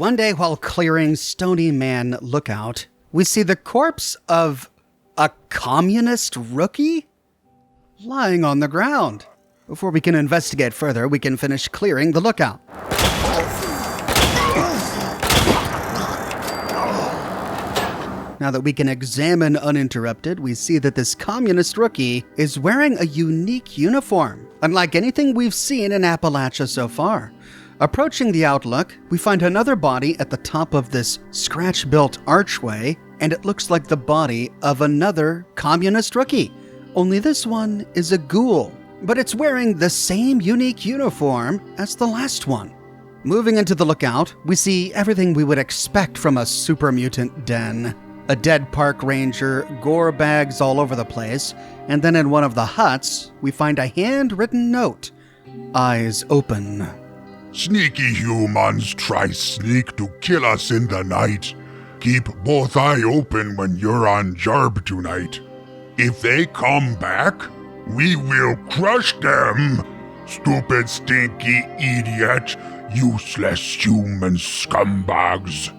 One day while clearing Stony Man Lookout, we see the corpse of a communist rookie lying on the ground. Before we can investigate further, we can finish clearing the lookout. Now that we can examine uninterrupted, we see that this communist rookie is wearing a unique uniform, unlike anything we've seen in Appalachia so far. Approaching the outlook, we find another body at the top of this scratch-built archway, and it looks like the body of another communist rookie. Only this one is a ghoul, but it's wearing the same unique uniform as the last one. Moving into the lookout, we see everything we would expect from a super mutant den. A dead park ranger, gore bags all over the place, and then in one of the huts, we find a handwritten note. Eyes open. Sneaky humans try sneak to kill us in the night. Keep both eye open when you're on job tonight. If they come back, we will crush them. Stupid, stinky idiot, useless human scumbags.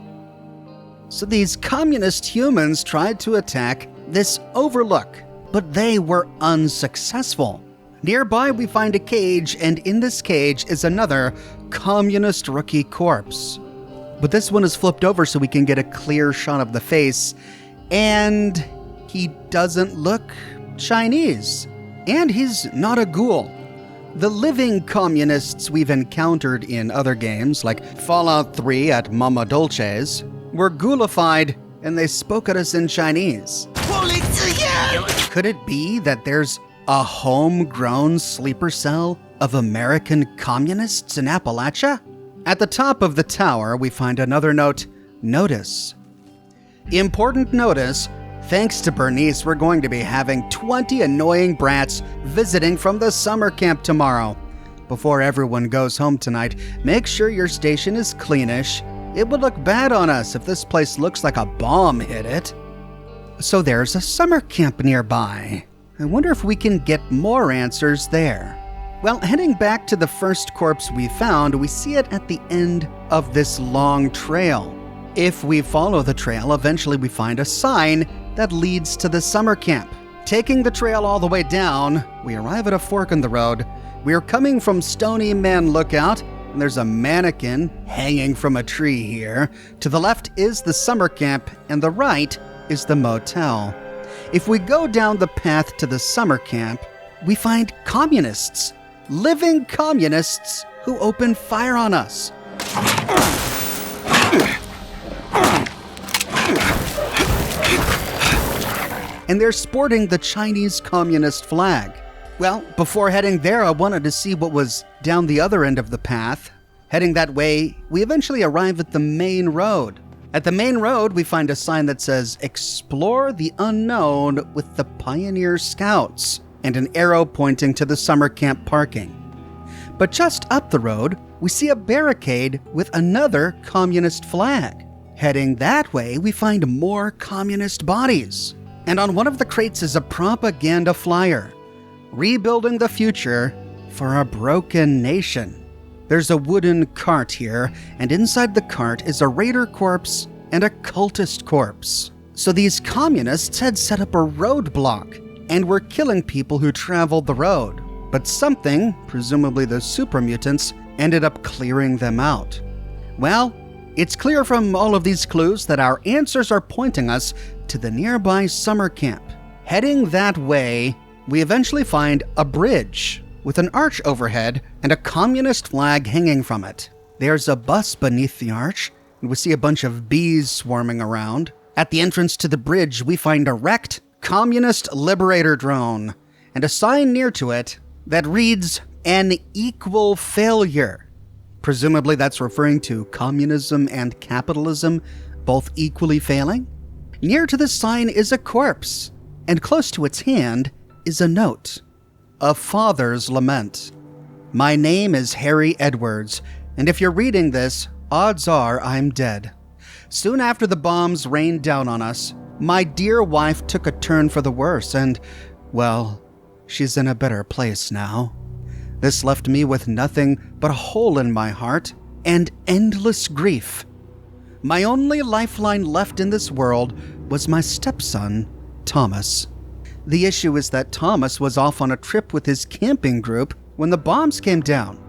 So these communist humans tried to attack this overlook, but they were unsuccessful. Nearby we find a cage, and in this cage is another communist rookie corpse. But this one is flipped over so we can get a clear shot of the face, and he doesn't look Chinese. And he's not a ghoul. The living communists we've encountered in other games, like Fallout 3 at Mama Dolce's, were ghoulified and they spoke at us in Chinese. Could it be that there's a homegrown sleeper cell of American communists in Appalachia? At the top of the tower, we find another note, notice. Important notice, thanks to Bernice, we're going to be having 20 annoying brats visiting from the summer camp tomorrow. Before everyone goes home tonight, make sure your station is cleanish. It would look bad on us if this place looks like a bomb hit it. So there's a summer camp nearby. I wonder if we can get more answers there. Well, heading back to the first corpse we found, we see it at the end of this long trail. If we follow the trail, eventually we find a sign that leads to the summer camp. Taking the trail all the way down, we arrive at a fork in the road. We are coming from Stony Man Lookout, and there's a mannequin hanging from a tree here. To the left is the summer camp, and the right is the motel. If we go down the path to the summer camp, we find communists, living communists who open fire on us. And they're sporting the Chinese Communist flag. Well, before heading there, I wanted to see what was down the other end of the path. Heading that way, we eventually arrive at the main road. At the main road, we find a sign that says, Explore the Unknown with the Pioneer Scouts, and an arrow pointing to the summer camp parking. But just up the road, we see a barricade with another communist flag. Heading that way, we find more communist bodies. And on one of the crates is a propaganda flyer, rebuilding the future for a broken nation. There's a wooden cart here, and inside the cart is a raider corpse and a cultist corpse. So these communists had set up a roadblock and were killing people who traveled the road. But something, presumably the super mutants, ended up clearing them out. Well, it's clear from all of these clues that our answers are pointing us to the nearby summer camp. Heading that way, we eventually find a bridge with an arch overhead and a communist flag hanging from it. There's a bus beneath the arch, and we see a bunch of bees swarming around. At the entrance to the bridge, we find a wrecked communist liberator drone and a sign near to it that reads, An Equal Failure. Presumably that's referring to communism and capitalism both equally failing. Near to the sign is a corpse, and close to its hand is a note. A father's lament. My name is Harry Edwards, and if you're reading this, odds are I'm dead. Soon after the bombs rained down on us, my dear wife took a turn for the worse, and, well, she's in a better place now. This left me with nothing but a hole in my heart and endless grief. My only lifeline left in this world was my stepson, Thomas. The issue is that Thomas was off on a trip with his camping group when the bombs came down.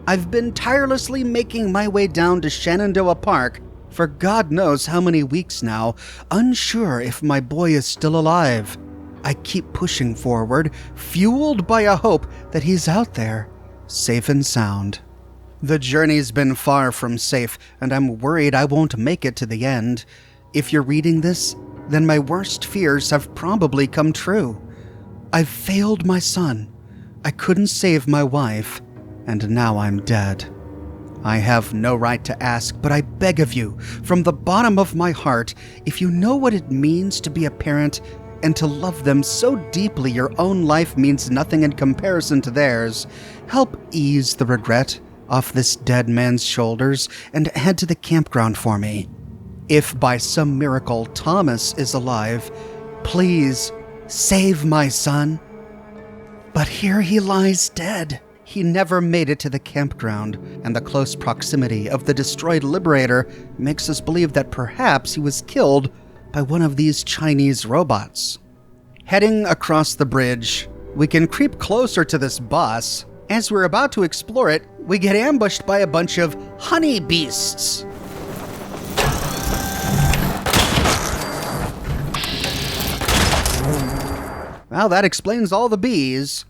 I've been tirelessly making my way down to Shenandoah Park for God knows how many weeks now, unsure if my boy is still alive. I keep pushing forward, fueled by a hope that he's out there, safe and sound. The journey's been far from safe, and I'm worried I won't make it to the end. If you're reading this, then my worst fears have probably come true. I've failed my son. I couldn't save my wife, and now I'm dead. I have no right to ask, but I beg of you, from the bottom of my heart, if you know what it means to be a parent and to love them so deeply your own life means nothing in comparison to theirs, help ease the regret off this dead man's shoulders and head to the campground for me. If by some miracle Thomas is alive, please save my son. But here he lies dead. He never made it to the campground, and the close proximity of the destroyed Liberator makes us believe that perhaps he was killed by one of these Chinese robots. Heading across the bridge, we can creep closer to this bus. As we're about to explore it, we get ambushed by a bunch of honey beasts. Well, that explains all the bees.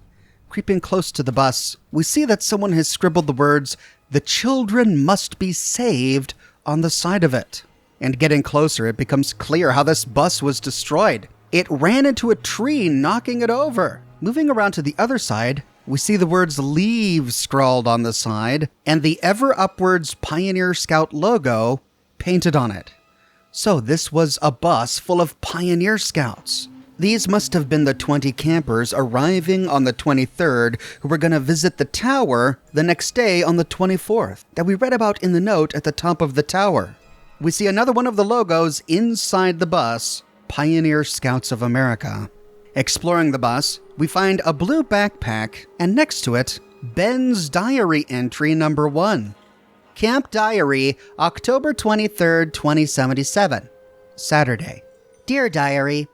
Creeping close to the bus, we see that someone has scribbled the words, "The children must be saved," on the side of it. And getting closer, it becomes clear how this bus was destroyed. It ran into a tree, knocking it over. Moving around to the other side, we see the words "Leave" scrawled on the side, and the Ever Upwards Pioneer Scout logo painted on it. So this was a bus full of Pioneer Scouts. These must have been the 20 campers arriving on the 23rd who were going to visit the tower the next day on the 24th that we read about in the note at the top of the tower. We see another one of the logos inside the bus, Pioneer Scouts of America. Exploring the bus, we find a blue backpack, and next to it, Ben's diary entry number 1. Camp Diary, October 23rd, 2077. Saturday. Dear Diary,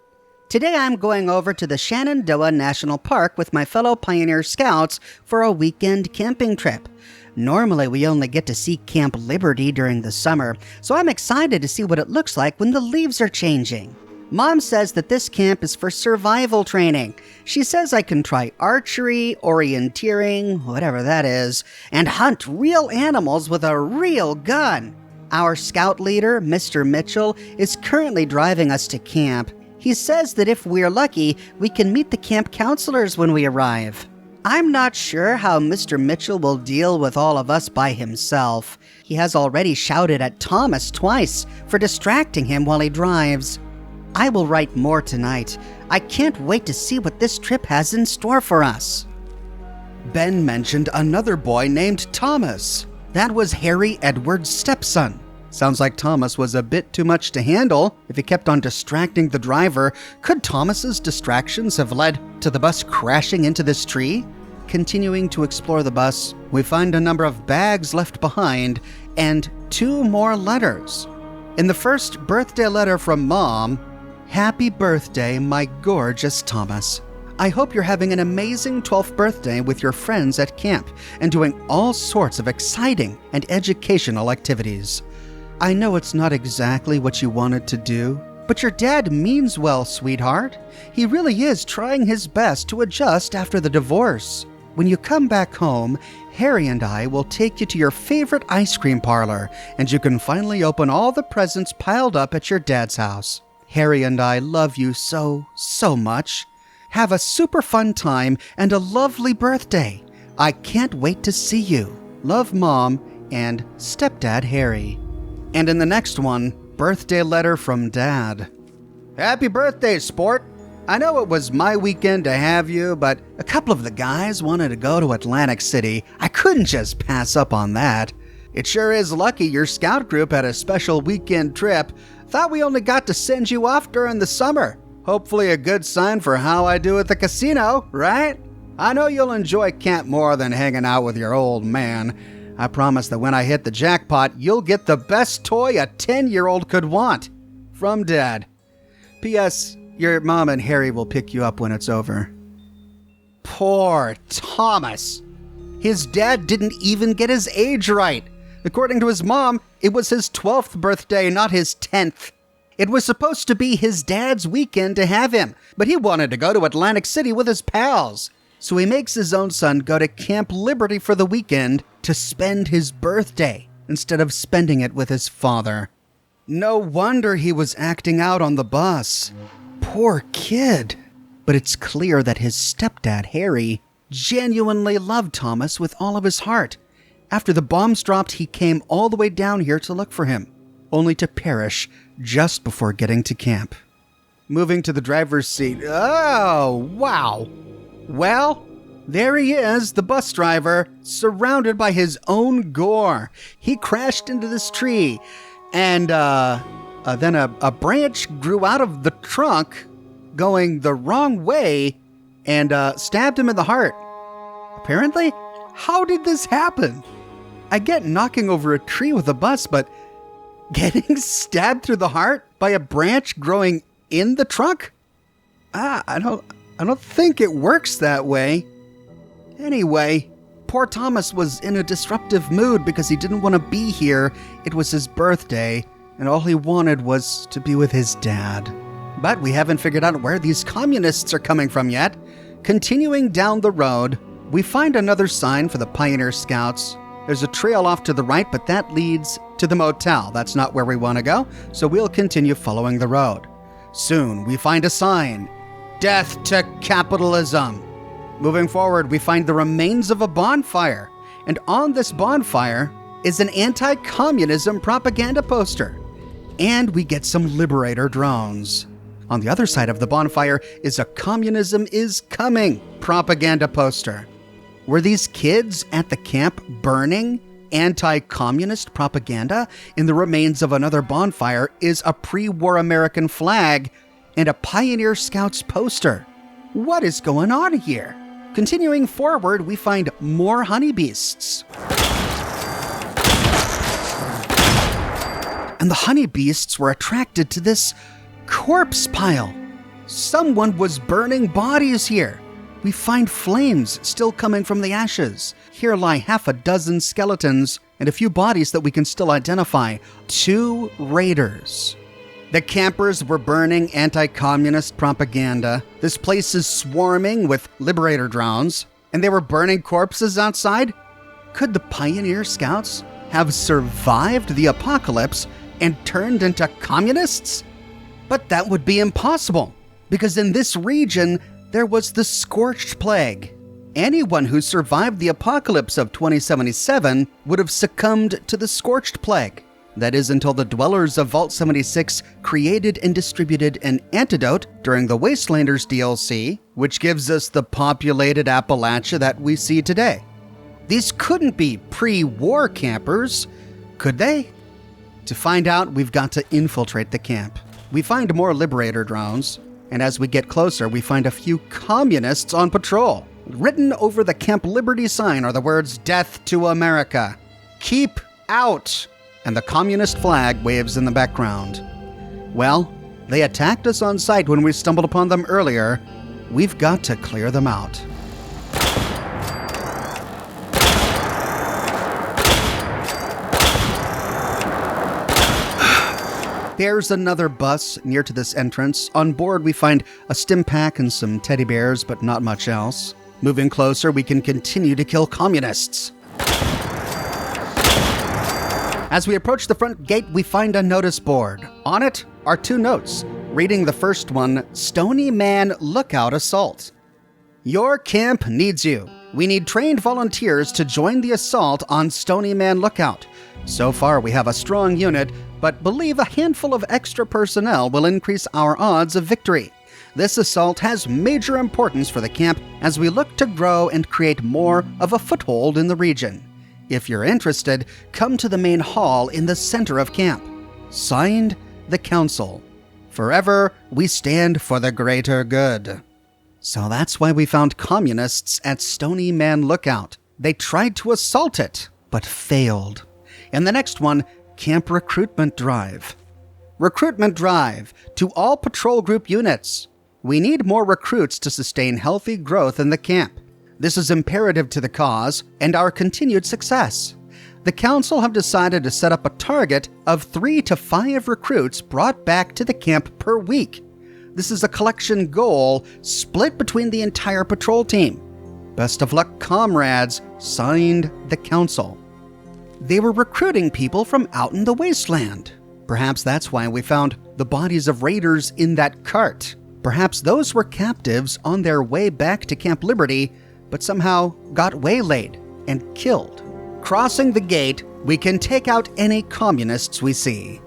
today I'm going over to the Shenandoah National Park with my fellow Pioneer Scouts for a weekend camping trip. Normally we only get to see Camp Liberty during the summer, so I'm excited to see what it looks like when the leaves are changing. Mom says that this camp is for survival training. She says I can try archery, orienteering, whatever that is, and hunt real animals with a real gun. Our scout leader, Mr. Mitchell, is currently driving us to camp. He says that if we're lucky, we can meet the camp counselors when we arrive. I'm not sure how Mr. Mitchell will deal with all of us by himself. He has already shouted at Thomas twice for distracting him while he drives. I will write more tonight. I can't wait to see what this trip has in store for us. Ben mentioned another boy named Thomas. That was Harry Edwards' stepson. Sounds like Thomas was a bit too much to handle. If he kept on distracting the driver, could Thomas's distractions have led to the bus crashing into this tree? Continuing to explore the bus, we find a number of bags left behind and 2 more letters. In the first birthday letter from Mom, "Happy birthday, my gorgeous Thomas. I hope you're having an amazing 12th birthday with your friends at camp and doing all sorts of exciting and educational activities. I know it's not exactly what you wanted to do, but your dad means well, sweetheart. He really is trying his best to adjust after the divorce. When you come back home, Harry and I will take you to your favorite ice cream parlor, and you can finally open all the presents piled up at your dad's house. Harry and I love you so, so much. Have a super fun time and a lovely birthday. I can't wait to see you. Love, Mom and Stepdad Harry." And in the next one, birthday letter from Dad. "Happy birthday, sport. I know it was my weekend to have you, but a couple of the guys wanted to go to Atlantic City. I couldn't just pass up on that. It sure is lucky your scout group had a special weekend trip. Thought we only got to send you off during the summer. Hopefully a good sign for how I do at the casino, right? I know you'll enjoy camp more than hanging out with your old man. I promise that when I hit the jackpot, you'll get the best toy a 10-year-old could want. From Dad. P.S. Your mom and Harry will pick you up when it's over. Poor Thomas. His dad didn't even get his age right. According to his mom, it was his 12th birthday, not his 10th. It was supposed to be his dad's weekend to have him, but he wanted to go to Atlantic City with his pals. So he makes his own son go to Camp Liberty for the weekend to spend his birthday instead of spending it with his father. No wonder he was acting out on the bus. Poor kid. But it's clear that his stepdad, Harry, genuinely loved Thomas with all of his heart. After the bombs dropped, he came all the way down here to look for him, only to perish just before getting to camp. Moving to the driver's seat. Oh, wow. Well, there he is, the bus driver, surrounded by his own gore. He crashed into this tree, and then a branch grew out of the trunk, going the wrong way, and stabbed him in the heart. Apparently, how did this happen? I get knocking over a tree with a bus, but getting stabbed through the heart by a branch growing in the trunk? I don't think it works that way. Anyway, poor Thomas was in a disruptive mood because he didn't want to be here. It was his birthday, and all he wanted was to be with his dad. But we haven't figured out where these communists are coming from yet. Continuing down the road, we find another sign for the Pioneer Scouts. There's a trail off to the right, but that leads to the motel. That's not where we want to go, so we'll continue following the road. Soon, we find a sign. Death to capitalism. Moving forward, we find the remains of a bonfire. And on this bonfire is an anti-communism propaganda poster. And we get some Liberator drones. On the other side of the bonfire is a Communism is Coming propaganda poster. Were these kids at the camp burning anti-communist propaganda? In the remains of another bonfire is a pre-war American flag and a Pioneer Scouts poster. What is going on here? Continuing forward, we find more honeybeasts. And the honeybeasts were attracted to this corpse pile. Someone was burning bodies here. We find flames still coming from the ashes. Here lie half a dozen skeletons and a few bodies that we can still identify. 2 raiders. The campers were burning anti-communist propaganda. This place is swarming with Liberator drones, and they were burning corpses outside. Could the Pioneer Scouts have survived the apocalypse and turned into communists? But that would be impossible, because in this region, there was the Scorched Plague. Anyone who survived the apocalypse of 2077 would have succumbed to the Scorched Plague. That is until the dwellers of Vault 76 created and distributed an antidote during the Wastelanders DLC, which gives us the populated Appalachia that we see today. These couldn't be pre-war campers, could they? To find out, we've got to infiltrate the camp. We find more Liberator drones, and as we get closer, we find a few communists on patrol. Written over the Camp Liberty sign are the words, "Death to America. Keep out." And the communist flag waves in the background. Well, they attacked us on sight when we stumbled upon them earlier. We've got to clear them out. There's another bus near to this entrance. On board, we find a stim pack and some teddy bears, but not much else. Moving closer, we can continue to kill communists. As we approach the front gate, we find a notice board. On it are 2 notes. Reading the first one, Stony Man Lookout Assault. Your camp needs you. We need trained volunteers to join the assault on Stony Man Lookout. So far, we have a strong unit, but believe a handful of extra personnel will increase our odds of victory. This assault has major importance for the camp as we look to grow and create more of a foothold in the region. If you're interested, come to the main hall in the center of camp. Signed, the Council. Forever, we stand for the greater good. So that's why we found communists at Stony Man Lookout. They tried to assault it, but failed. In the next one, Camp Recruitment Drive. Recruitment Drive to all patrol group units. We need more recruits to sustain healthy growth in the camp. This is imperative to the cause and our continued success. The council have decided to set up a target of 3 to 5 recruits brought back to the camp per week. This is a collection goal split between the entire patrol team. Best of luck, comrades. Signed, the council. They were recruiting people from out in the wasteland. Perhaps that's why we found the bodies of raiders in that cart. Perhaps those were captives on their way back to Camp Liberty, but somehow got waylaid and killed. Crossing the gate, we can take out any communists we see.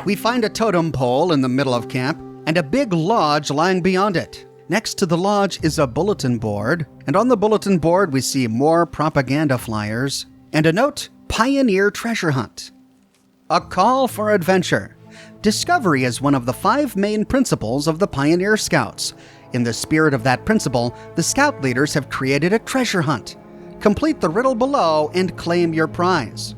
We find a totem pole in the middle of camp and a big lodge lying beyond it. Next to the lodge is a bulletin board, and on the bulletin board we see more propaganda flyers and a note, Pioneer Treasure Hunt. A call for adventure. Discovery is one of the 5 main principles of the Pioneer Scouts. In the spirit of that principle, the Scout leaders have created a treasure hunt. Complete the riddle below and claim your prize.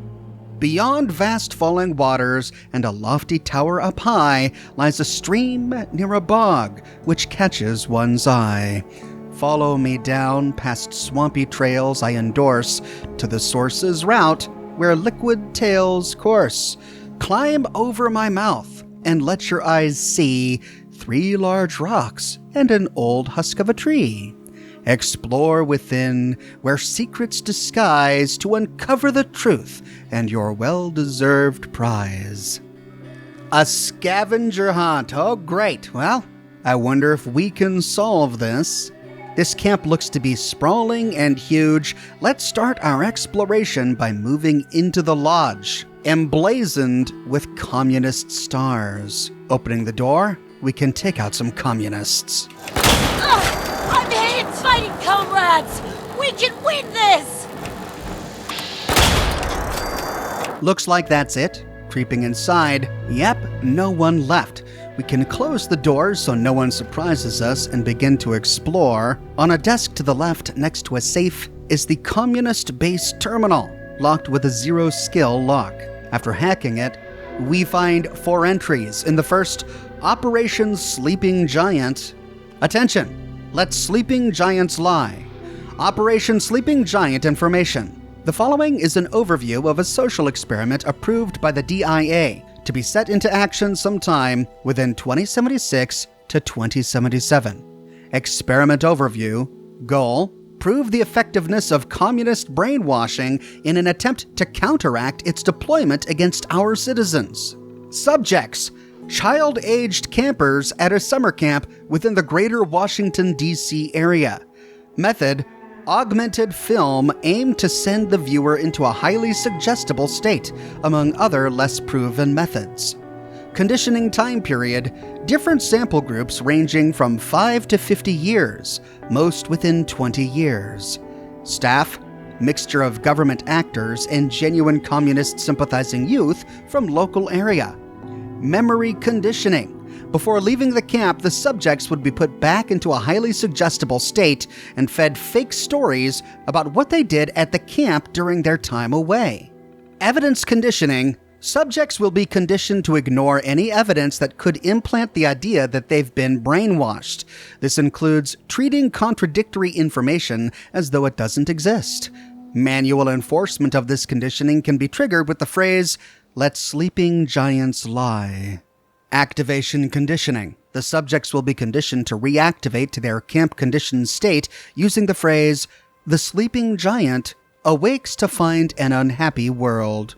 Beyond vast falling waters and a lofty tower up high lies a stream near a bog which catches one's eye. Follow me down past swampy trails I endorse to the source's route where liquid tales course. Climb over my mouth and let your eyes see 3 large rocks and an old husk of a tree. Explore within where secrets disguise to uncover the truth and your well-deserved prize. A scavenger hunt. Oh, great. Well, I wonder if we can solve this. This camp looks to be sprawling and huge. Let's start our exploration by moving into the lodge, emblazoned with communist stars. Opening the door, we can take out some communists. I'm hand fighting, comrades! We can win this! Looks like that's it. Creeping inside, yep, no one left. We can close the doors so no one surprises us and begin to explore. On a desk to the left, next to a safe, is the communist base terminal, locked with a 0-skill lock. After hacking it, we find 4 entries. In the first, Operation Sleeping Giant. Attention! Let sleeping giants lie. Operation Sleeping Giant information. The following is an overview of a social experiment approved by the DIA to be set into action sometime within 2076 to 2077. Experiment overview. Goal: prove the effectiveness of communist brainwashing in an attempt to counteract its deployment against our citizens. Subjects: child-aged campers at a summer camp within the greater Washington, D.C. area. Method: augmented film aimed to send the viewer into a highly suggestible state, among other less proven methods. Conditioning time period: different sample groups ranging from 5 to 50 years, most within 20 years. Staff: mixture of government actors and genuine communist sympathizing youth from local area. Memory conditioning. Before leaving the camp, the subjects would be put back into a highly suggestible state and fed fake stories about what they did at the camp during their time away. Evidence conditioning. Subjects will be conditioned to ignore any evidence that could implant the idea that they've been brainwashed. This includes treating contradictory information as though it doesn't exist. Manual enforcement of this conditioning can be triggered with the phrase, "Let sleeping giants lie." Activation conditioning. The subjects will be conditioned to reactivate to their camp-conditioned state using the phrase, "The sleeping giant awakes to find an unhappy world."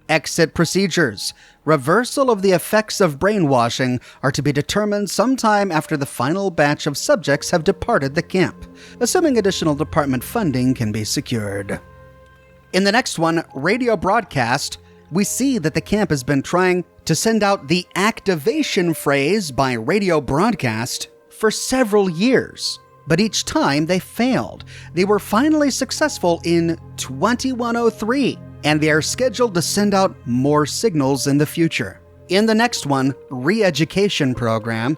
Exit procedures. Reversal of the effects of brainwashing are to be determined sometime after the final batch of subjects have departed the camp, assuming additional department funding can be secured. In the next one, radio broadcast, we see that the camp has been trying to send out the activation phrase by radio broadcast for several years, but each time they failed. They were finally successful in 2103, and they are scheduled to send out more signals in the future. In the next one, re-education program,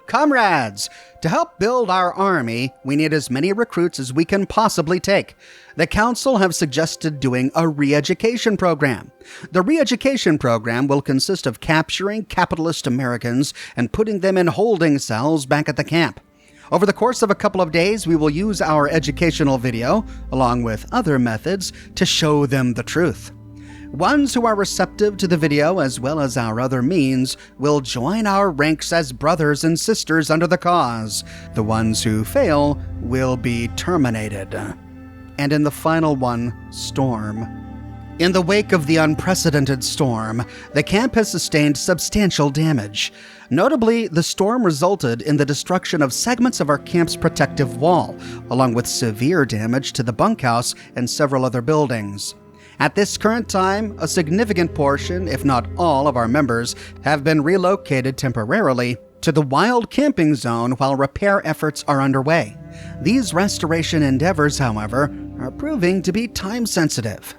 Comrades, to help build our army, we need as many recruits as we can possibly take. The council have suggested doing a re-education program. The re-education program will consist of capturing capitalist Americans and putting them in holding cells back at the camp. Over the course of a couple of days, we will use our educational video, along with other methods, to show them the truth. Ones who are receptive to the video as well as our other means will join our ranks as brothers and sisters under the cause. The ones who fail will be terminated. And in the final one, storm. In the wake of the unprecedented storm, the camp has sustained substantial damage. Notably, the storm resulted in the destruction of segments of our camp's protective wall, along with severe damage to the bunkhouse and several other buildings. At this current time, a significant portion, if not all, of our members have been relocated temporarily to the wild camping zone while repair efforts are underway. These restoration endeavors, however, are proving to be time-sensitive.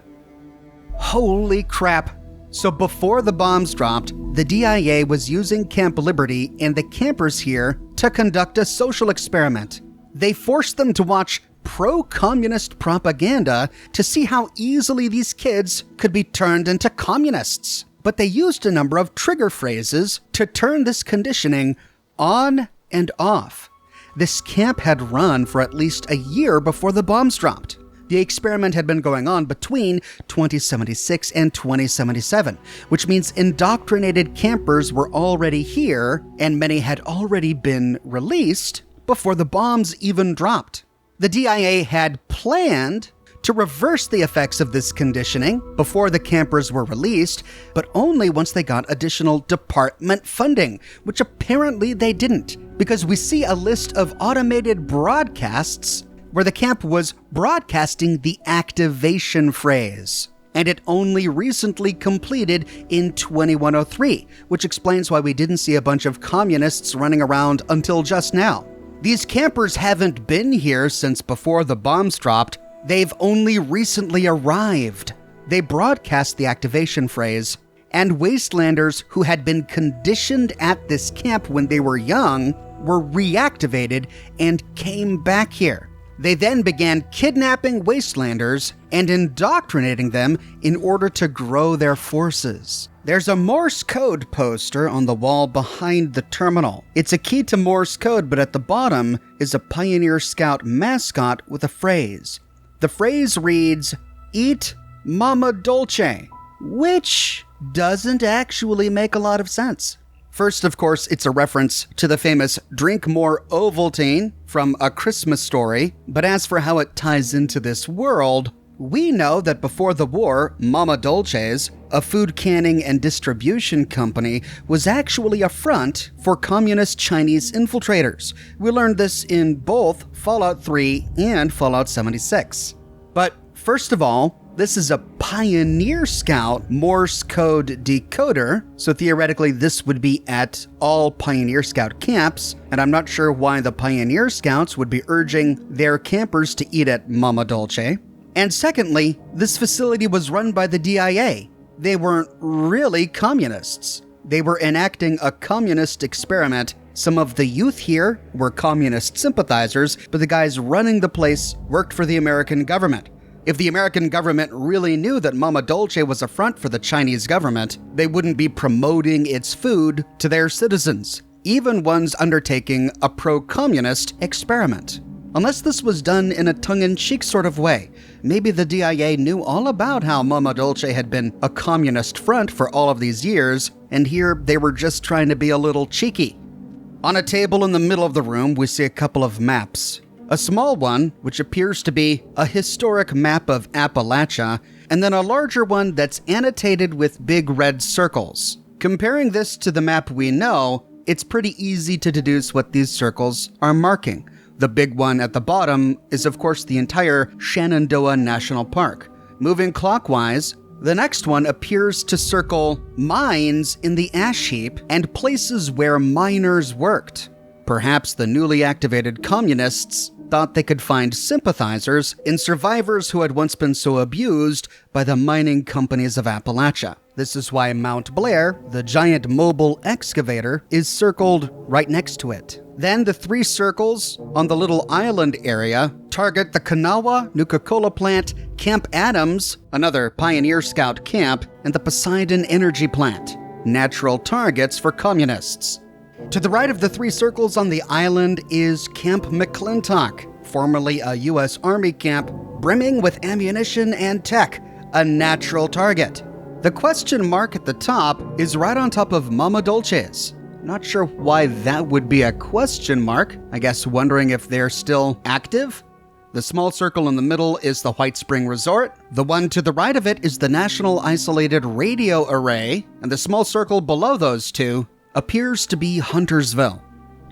Holy crap! So before the bombs dropped, the DIA was using Camp Liberty and the campers here to conduct a social experiment. They forced them to watch pro-communist propaganda to see how easily these kids could be turned into communists. But they used a number of trigger phrases to turn this conditioning on and off. This camp had run for at least a year before the bombs dropped. The experiment had been going on between 2076 and 2077, which means indoctrinated campers were already here, and many had already been released before the bombs even dropped. The DIA had planned to reverse the effects of this conditioning before the campers were released, but only once they got additional department funding, which apparently they didn't, because we see a list of automated broadcasts where the camp was broadcasting the activation phrase. And it only recently completed in 2103, which explains why we didn't see a bunch of communists running around until just now. These campers haven't been here since before the bombs dropped. They've only recently arrived. They broadcast the activation phrase, and wastelanders who had been conditioned at this camp when they were young were reactivated and came back here. They then began kidnapping wastelanders and indoctrinating them in order to grow their forces. There's a Morse code poster on the wall behind the terminal. It's a key to Morse code, but at the bottom is a Pioneer Scout mascot with a phrase. The phrase reads, "Eat Mama Dolce," which doesn't actually make a lot of sense. First, of course, it's a reference to the famous Drink More Ovaltine from A Christmas Story, but as for how it ties into this world, we know that before the war, Mama Dolce's, a food canning and distribution company, was actually a front for communist Chinese infiltrators. We learned this in both Fallout 3 and Fallout 76. But first of all, this is a Pioneer Scout Morse code decoder, so theoretically this would be at all Pioneer Scout camps, and I'm not sure why the Pioneer Scouts would be urging their campers to eat at Mama Dolce. And secondly, this facility was run by the DIA. They weren't really communists. They were enacting a communist experiment. Some of the youth here were communist sympathizers, but the guys running the place worked for the American government. If the American government really knew that Mama Dolce was a front for the Chinese government, they wouldn't be promoting its food to their citizens, even ones undertaking a pro-communist experiment. Unless this was done in a tongue-in-cheek sort of way. Maybe the DIA knew all about how Mama Dolce had been a communist front for all of these years, and here they were just trying to be a little cheeky. On a table in the middle of the room, we see a couple of maps. A small one, which appears to be a historic map of Appalachia, and then a larger one that's annotated with big red circles. Comparing this to the map we know, it's pretty easy to deduce what these circles are marking. The big one at the bottom is, of course, the entire Shenandoah National Park. Moving clockwise, the next one appears to circle mines in the ash heap and places where miners worked. Perhaps the newly activated communists thought they could find sympathizers in survivors who had once been so abused by the mining companies of Appalachia. This is why Mount Blair, the giant mobile excavator, is circled right next to it. Then the 3 circles on the little island area target the Kanawha Nuka-Cola plant, Camp Adams, another Pioneer Scout camp, and the Poseidon Energy plant, natural targets for communists. To the right of the 3 circles on the island is Camp McClintock, formerly a U.S. Army camp, brimming with ammunition and tech, a natural target. The question mark at the top is right on top of Mama Dolce's. Not sure why that would be a question mark. I guess wondering if they're still active? The small circle in the middle is the White Spring Resort. The one to the right of it is the National Isolated Radio Array, and the small circle below those two appears to be Huntersville.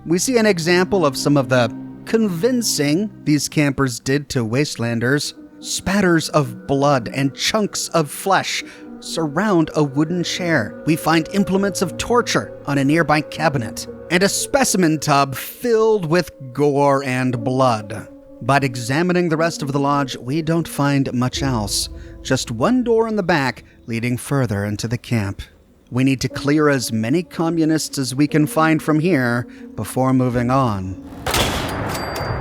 We see an example of some of the convincing these campers did to wastelanders. Spatters of blood and chunks of flesh surround a wooden chair. We find implements of torture on a nearby cabinet, and a specimen tub filled with gore and blood. But examining the rest of the lodge, we don't find much else. Just one door in the back leading further into the camp. We need to clear as many communists as we can find from here before moving on.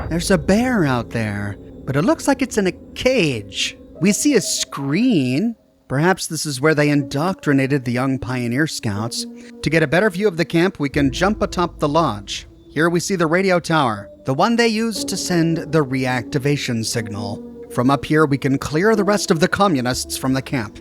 There's a bear out there, but it looks like it's in a cage. We see a screen. Perhaps this is where they indoctrinated the young Pioneer Scouts. To get a better view of the camp, we can jump atop the lodge. Here we see the radio tower, the one they used to send the reactivation signal. From up here, we can clear the rest of the communists from the camp.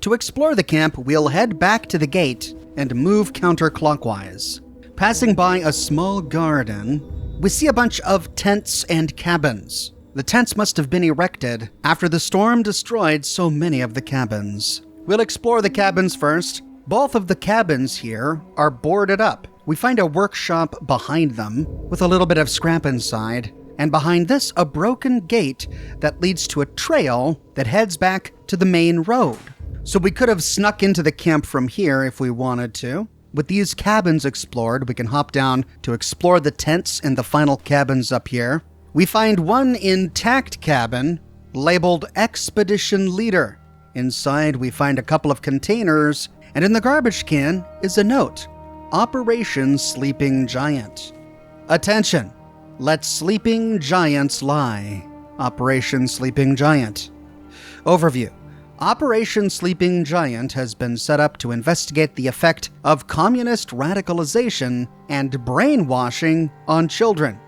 To explore the camp, we'll head back to the gate and move counterclockwise. Passing by a small garden, we see a bunch of tents and cabins. The tents must have been erected after the storm destroyed so many of the cabins. We'll explore the cabins first. Both of the cabins here are boarded up. We find a workshop behind them with a little bit of scrap inside, and behind this, a broken gate that leads to a trail that heads back to the main road. So we could have snuck into the camp from here if we wanted to. With these cabins explored, we can hop down to explore the tents and the final cabins up here. We find one intact cabin labeled Expedition Leader. Inside, we find a couple of containers, and in the garbage can is a note, Operation Sleeping Giant. Attention, let sleeping giants lie. Operation Sleeping Giant. Overview. Operation Sleeping Giant has been set up to investigate the effect of communist radicalization and brainwashing on children.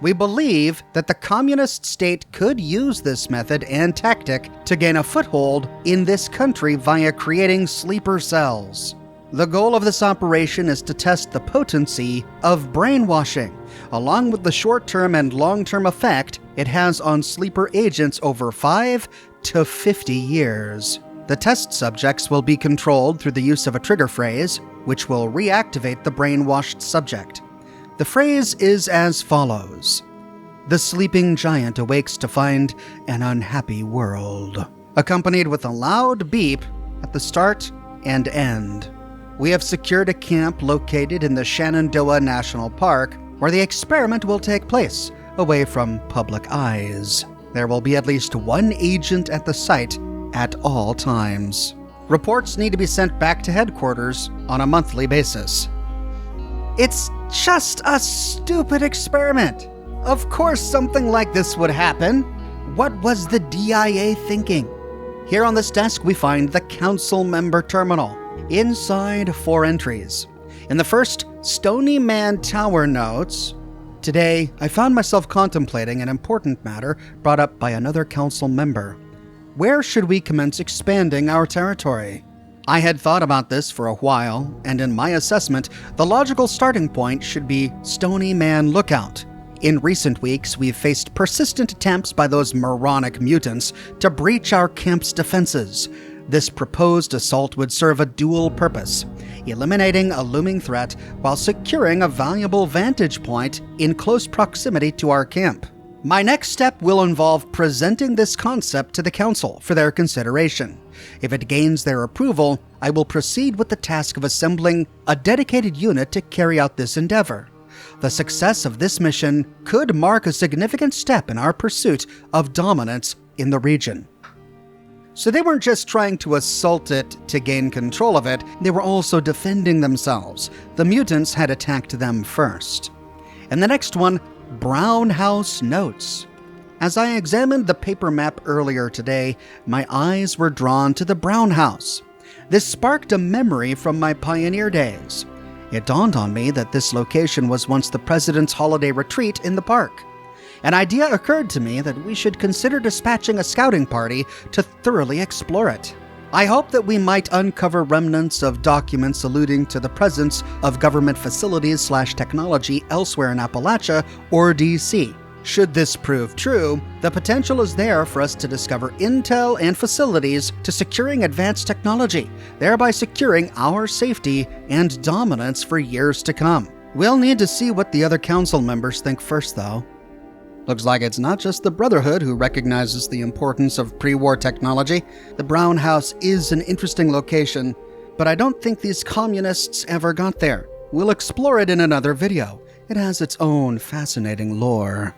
We believe that the communist state could use this method and tactic to gain a foothold in this country via creating sleeper cells. The goal of this operation is to test the potency of brainwashing, along with the short-term and long-term effect it has on sleeper agents over 5 to 50 years. The test subjects will be controlled through the use of a trigger phrase, which will reactivate the brainwashed subject. The phrase is as follows: "The sleeping giant awakes to find an unhappy world," accompanied with a loud beep at the start and end. We have secured a camp located in the Shenandoah National Park, where the experiment will take place, away from public eyes. There will be at least one agent at the site at all times. Reports need to be sent back to headquarters on a monthly basis. It's just a stupid experiment. Of course something like this would happen. What was the DIA thinking? Here on this desk we find the council member terminal. Inside, 4 entries. In the first, Stony Man Tower notes, "Today, I found myself contemplating an important matter brought up by another council member. Where should we commence expanding our territory? I had thought about this for a while, and in my assessment, the logical starting point should be Stony Man Lookout. In recent weeks, we've faced persistent attempts by those moronic mutants to breach our camp's defenses. This proposed assault would serve a dual purpose: eliminating a looming threat while securing a valuable vantage point in close proximity to our camp. My next step will involve presenting this concept to the council for their consideration. If it gains their approval, I will proceed with the task of assembling a dedicated unit to carry out this endeavor. The success of this mission could mark a significant step in our pursuit of dominance in the region. So they weren't just trying to assault it to gain control of it, they were also defending themselves. The mutants had attacked them first. And the next one, Brown House Notes. As I examined the paper map earlier today, my eyes were drawn to the Brown House. This sparked a memory from my pioneer days. It dawned on me that this location was once the president's holiday retreat in the park. An idea occurred to me that we should consider dispatching a scouting party to thoroughly explore it. I hope that we might uncover remnants of documents alluding to the presence of government facilities/technology elsewhere in Appalachia or DC. Should this prove true, the potential is there for us to discover intel and facilities to securing advanced technology, thereby securing our safety and dominance for years to come. We'll need to see what the other council members think first, though. Looks like it's not just the Brotherhood who recognizes the importance of pre-war technology. The Brown House is an interesting location, but I don't think these communists ever got there. We'll explore it in another video. It has its own fascinating lore.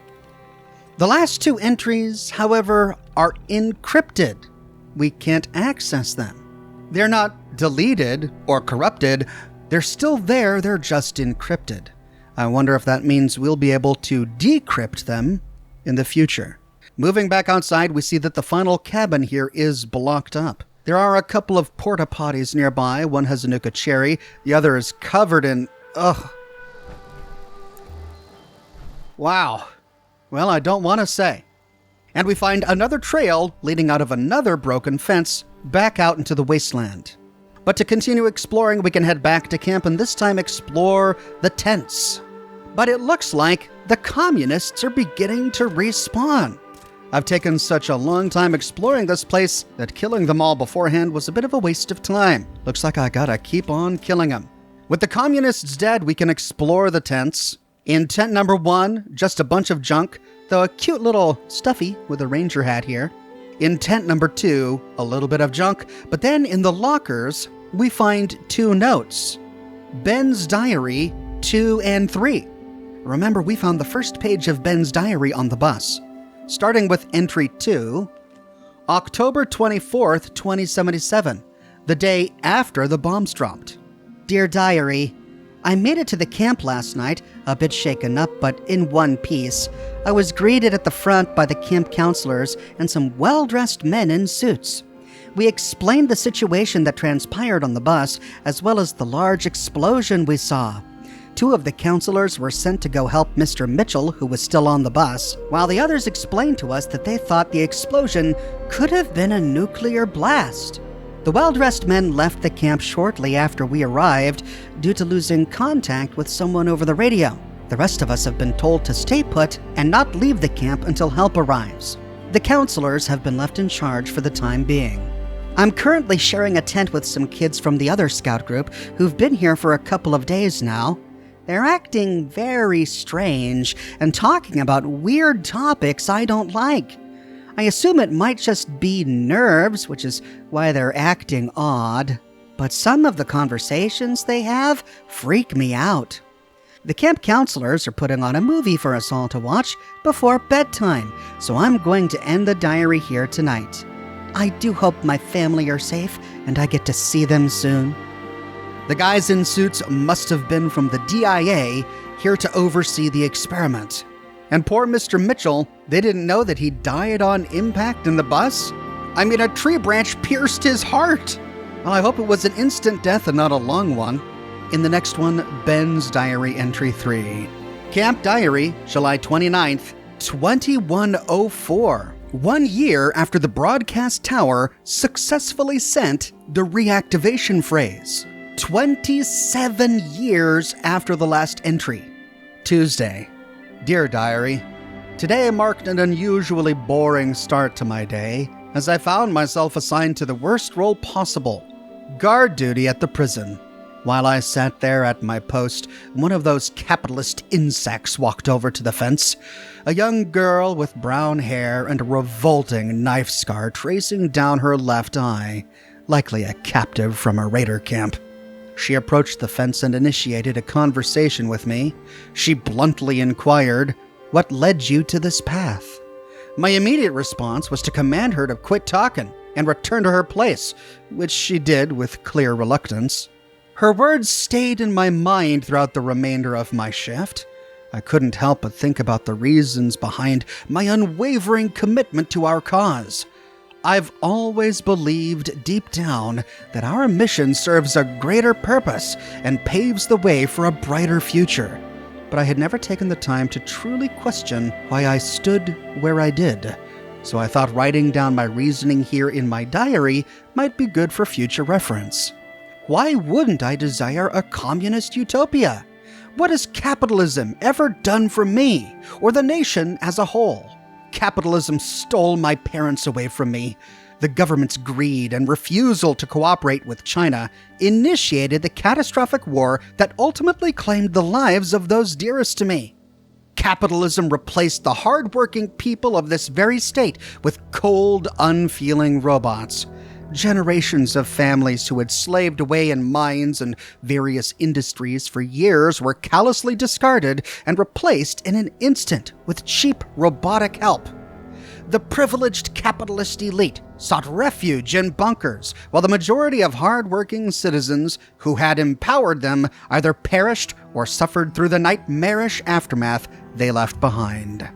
The last two entries, however, are encrypted. We can't access them. They're not deleted or corrupted. They're still there, they're just encrypted. I wonder if that means we'll be able to decrypt them in the future. Moving back outside, we see that the final cabin here is blocked up. There are a couple of porta potties nearby. One has a Nuka cherry. The other is covered in... ugh. Wow. Well, I don't want to say. And we find another trail leading out of another broken fence back out into the wasteland. But to continue exploring, we can head back to camp and this time explore the tents. But it looks like the communists are beginning to respawn. I've taken such a long time exploring this place that killing them all beforehand was a bit of a waste of time. Looks like I gotta keep on killing them. With the communists dead, we can explore the tents. In tent number 1, just a bunch of junk, though a cute little stuffy with a ranger hat here. In tent number 2, a little bit of junk, but then in the lockers, we find 2 notes. Ben's diary 2 and 3. Remember, we found the first page of Ben's diary on the bus. Starting with entry 2, October 24th, 2077, the day after the bombs dropped. Dear Diary, I made it to the camp last night, a bit shaken up, but in one piece. I was greeted at the front by the camp counselors and some well-dressed men in suits. We explained the situation that transpired on the bus, as well as the large explosion we saw. 2 of the counselors were sent to go help Mr. Mitchell, who was still on the bus, while the others explained to us that they thought the explosion could have been a nuclear blast. The well-dressed men left the camp shortly after we arrived due to losing contact with someone over the radio. The rest of us have been told to stay put and not leave the camp until help arrives. The counselors have been left in charge for the time being. I'm currently sharing a tent with some kids from the other scout group who've been here for a couple of days now. They're acting very strange and talking about weird topics I don't like. I assume it might just be nerves, which is why they're acting odd. But some of the conversations they have freak me out. The camp counselors are putting on a movie for us all to watch before bedtime, so I'm going to end the diary here tonight. I do hope my family are safe and I get to see them soon. The guys in suits must have been from the DIA here to oversee the experiment. And poor Mr. Mitchell, they didn't know that he died on impact in the bus? I mean, a tree branch pierced his heart. Well, I hope it was an instant death and not a long one. In the next one, Ben's diary entry 3. Camp diary, July 29th, 2104. 1 year after the broadcast tower successfully sent the reactivation phrase. 27 years after the last entry. Tuesday. Dear Diary, today marked an unusually boring start to my day, as I found myself assigned to the worst role possible, guard duty at the prison. While I sat there at my post, one of those capitalist insects walked over to the fence. A young girl with brown hair and a revolting knife scar tracing down her left eye, likely a captive from a raider camp. She approached the fence and initiated a conversation with me. She bluntly inquired, "What led you to this path?" My immediate response was to command her to quit talking and return to her place, which she did with clear reluctance. Her words stayed in my mind throughout the remainder of my shift. I couldn't help but think about the reasons behind my unwavering commitment to our cause. I've always believed deep down that our mission serves a greater purpose and paves the way for a brighter future. But I had never taken the time to truly question why I stood where I did. So I thought writing down my reasoning here in my diary might be good for future reference. Why wouldn't I desire a communist utopia? What has capitalism ever done for me, or the nation as a whole? Capitalism stole my parents away from me. The government's greed and refusal to cooperate with China initiated the catastrophic war that ultimately claimed the lives of those dearest to me. Capitalism replaced the hard-working people of this very state with cold, unfeeling robots. Generations of families who had slaved away in mines and various industries for years were callously discarded and replaced in an instant with cheap robotic help. The privileged capitalist elite sought refuge in bunkers, while the majority of hard-working citizens who had empowered them either perished or suffered through the nightmarish aftermath they left behind.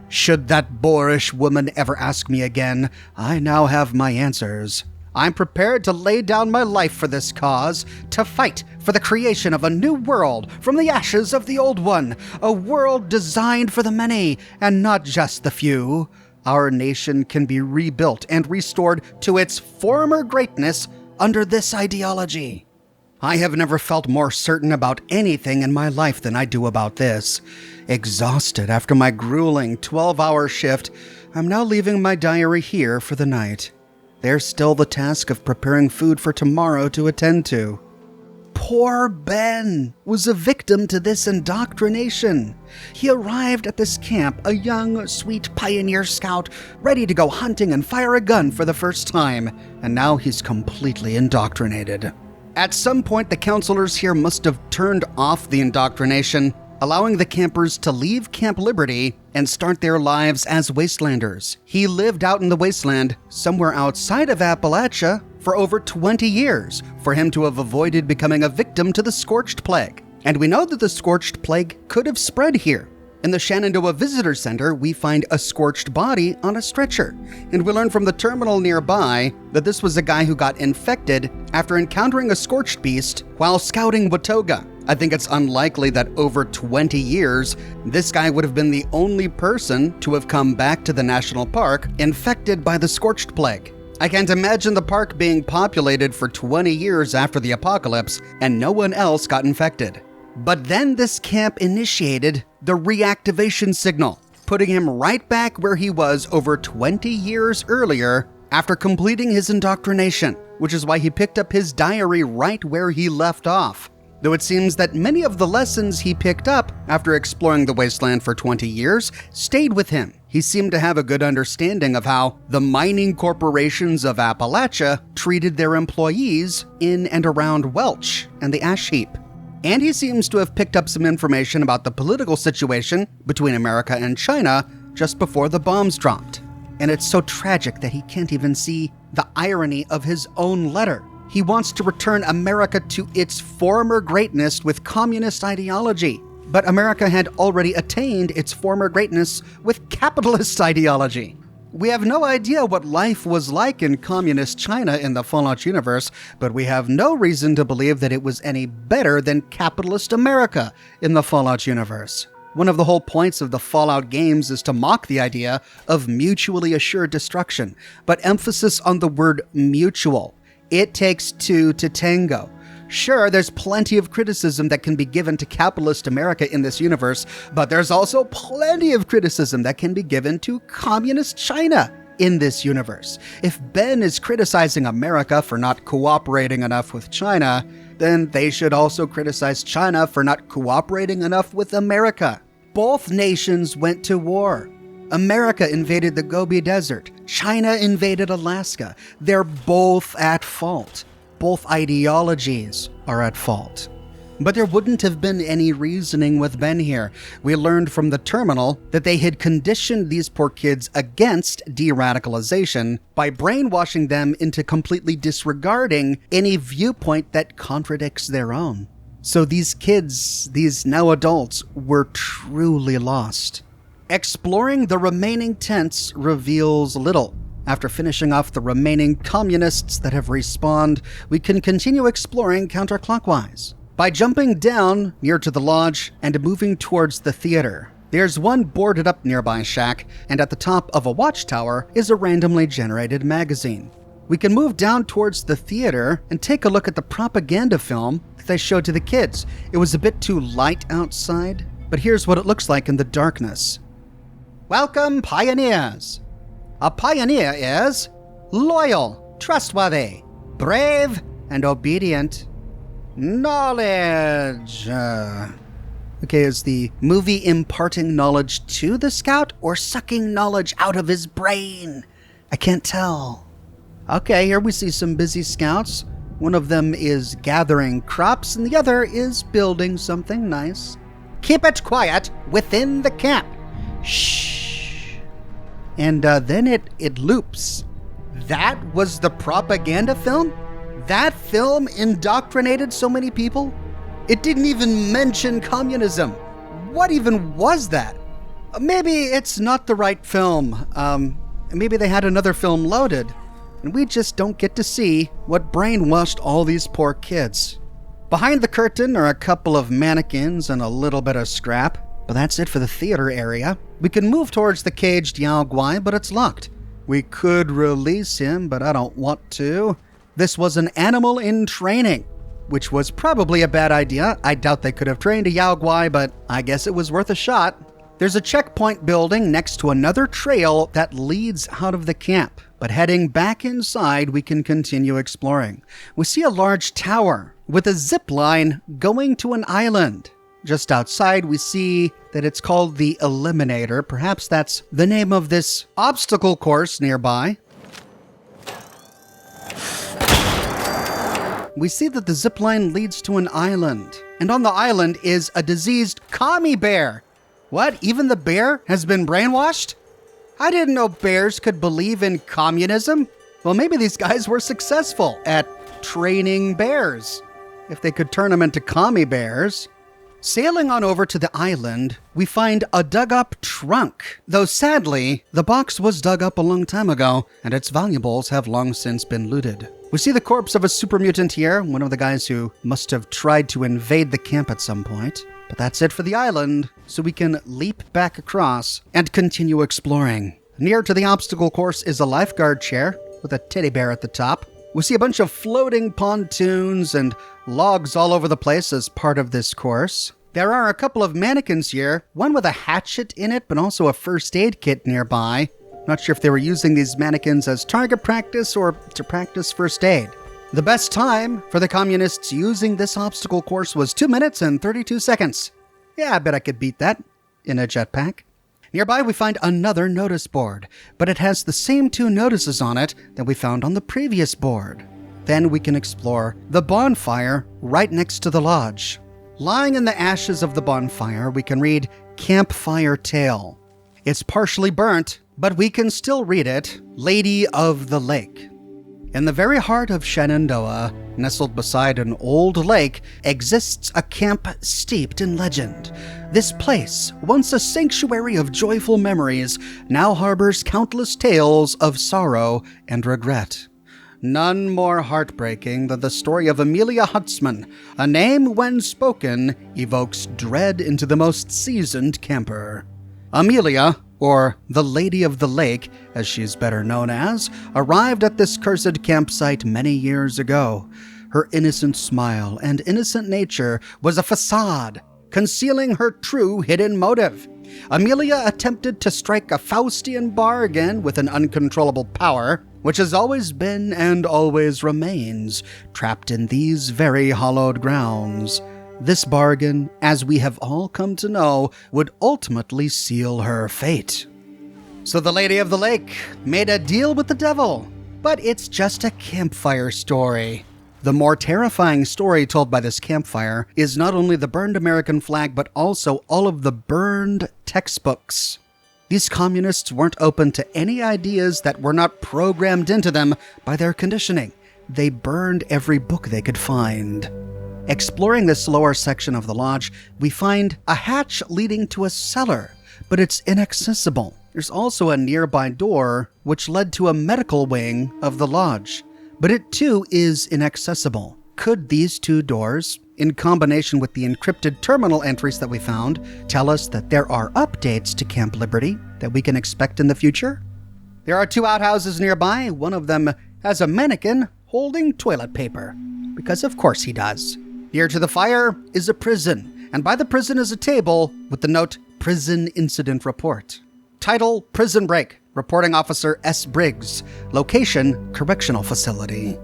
Should that boorish woman ever ask me again, I now have my answers. I'm prepared to lay down my life for this cause, to fight for the creation of a new world from the ashes of the old one, a world designed for the many and not just the few. Our nation can be rebuilt and restored to its former greatness under this ideology. I have never felt more certain about anything in my life than I do about this. Exhausted after my grueling 12-hour shift, I'm now leaving my diary here for the night. There's still the task of preparing food for tomorrow to attend to. Poor Ben was a victim to this indoctrination. He arrived at this camp a young, sweet pioneer scout, ready to go hunting and fire a gun for the first time, and now he's completely indoctrinated. At some point, the counselors here must have turned off the indoctrination, allowing the campers to leave Camp Liberty and start their lives as wastelanders. He lived out in the wasteland, somewhere outside of Appalachia, for over 20 years, for him to have avoided becoming a victim to the scorched plague. And we know that the scorched plague could have spread here. In the Shenandoah Visitor Center, we find a scorched body on a stretcher, and we learn from the terminal nearby that this was a guy who got infected after encountering a scorched beast while scouting Watoga. I think it's unlikely that over 20 years, this guy would have been the only person to have come back to the national park infected by the scorched plague. I can't imagine the park being populated for 20 years after the apocalypse and no one else got infected. But then this camp initiated the reactivation signal, putting him right back where he was over 20 years earlier after completing his indoctrination, which is why he picked up his diary right where he left off. Though it seems that many of the lessons he picked up after exploring the wasteland for 20 years stayed with him. He seemed to have a good understanding of how the mining corporations of Appalachia treated their employees in and around Welch and the ash heap. And he seems to have picked up some information about the political situation between America and China just before the bombs dropped. And it's so tragic that he can't even see the irony of his own letter. He wants to return America to its former greatness with communist ideology. But America had already attained its former greatness with capitalist ideology. We have no idea what life was like in communist China in the Fallout universe, but we have no reason to believe that it was any better than capitalist America in the Fallout universe. One of the whole points of the Fallout games is to mock the idea of mutually assured destruction, but emphasis on the word mutual. It takes two to tango. Sure, there's plenty of criticism that can be given to capitalist America in this universe, but there's also plenty of criticism that can be given to communist China. in this universe. If Ben is criticizing America for not cooperating enough with China, then they should also criticize China for not cooperating enough with America. Both nations went to war. America invaded the Gobi Desert. China invaded Alaska. They're both at fault. Both ideologies are at fault. But there wouldn't have been any reasoning with Ben here. We learned from the terminal that they had conditioned these poor kids against de-radicalization by brainwashing them into completely disregarding any viewpoint that contradicts their own. So these kids, these now adults, were truly lost. Exploring the remaining tents reveals little. After finishing off the remaining communists that have respawned, we can continue exploring counterclockwise by jumping down near to the lodge and moving towards the theater. There's one boarded up nearby shack, and at the top of a watchtower is a randomly generated magazine. We can move down towards the theater and take a look at the propaganda film that they showed to the kids. It was a bit too light outside, but here's what it looks like in the darkness. Welcome, pioneers. A pioneer is loyal, trustworthy, brave, and obedient. Knowledge. Okay, is the movie imparting knowledge to the scout or sucking knowledge out of his brain? I can't tell. Okay, here we see some busy scouts. One of them is gathering crops and the other is building something nice. Keep it quiet within the camp. Shh. And then it loops. That was the propaganda film? That film indoctrinated so many people? It didn't even mention communism. What even was that? Maybe it's not the right film. Maybe they had another film loaded, and we just don't get to see what brainwashed all these poor kids. Behind the curtain are a couple of mannequins and a little bit of scrap, but that's it for the theater area. We can move towards the caged Yao Guai, but it's locked. We could release him, but I don't want to. This was an animal in training, which was probably a bad idea. I doubt they could have trained a Yao Guai, but I guess it was worth a shot. There's a checkpoint building next to another trail that leads out of the camp, but heading back inside, we can continue exploring. We see a large tower with a zip line going to an island. Just outside, we see that it's called the Eliminator. Perhaps that's the name of this obstacle course nearby. We see that the zipline leads to an island, and on the island is a diseased commie bear. What? Even the bear has been brainwashed? I didn't know bears could believe in communism. Well, maybe these guys were successful at training bears, if they could turn them into commie bears. Sailing on over to the island, we find a dug-up trunk, though sadly, the box was dug up a long time ago, and its valuables have long since been looted. We see the corpse of a super mutant here, one of the guys who must have tried to invade the camp at some point. But that's it for the island, so we can leap back across and continue exploring. Near to the obstacle course is a lifeguard chair with a teddy bear at the top. We see a bunch of floating pontoons and logs all over the place as part of this course. There are a couple of mannequins here, one with a hatchet in it, but also a first aid kit nearby. Not sure if they were using these mannequins as target practice or to practice first aid. The best time for the communists using this obstacle course was 2 minutes and 32 seconds. Yeah, I bet I could beat that in a jetpack. Nearby we find another notice board, but it has the same 2 notices on it that we found on the previous board. Then we can explore the bonfire right next to the lodge. Lying in the ashes of the bonfire, we can read Campfire Tale. It's partially burnt, but we can still read it, Lady of the Lake. In the very heart of Shenandoah, nestled beside an old lake, exists a camp steeped in legend. This place, once a sanctuary of joyful memories, now harbors countless tales of sorrow and regret. None more heartbreaking than the story of Amelia Huntsman, a name when spoken evokes dread into the most seasoned camper. Amelia, or the Lady of the Lake, as she's better known as, arrived at this cursed campsite many years ago. Her innocent smile and innocent nature was a facade, concealing her true hidden motive. Amelia attempted to strike a Faustian bargain with an uncontrollable power, which has always been and always remains trapped in these very hallowed grounds. This bargain, as we have all come to know, would ultimately seal her fate. So the Lady of the Lake made a deal with the devil, but it's just a campfire story. The more terrifying story told by this campfire is not only the burned American flag, but also all of the burned textbooks. These communists weren't open to any ideas that were not programmed into them by their conditioning. They burned every book they could find. Exploring this lower section of the lodge, we find a hatch leading to a cellar, but it's inaccessible. There's also a nearby door which led to a medical wing of the lodge, but it too is inaccessible. Could these two doors, in combination with the encrypted terminal entries that we found, tell us that there are updates to Camp Liberty that we can expect in the future? There are two outhouses nearby. One of them has a mannequin holding toilet paper, because of course he does. Near to the fire is a prison, and by the prison is a table with the note, Prison Incident Report. Title, Prison Break. Reporting Officer S. Briggs. Location, Correctional Facility.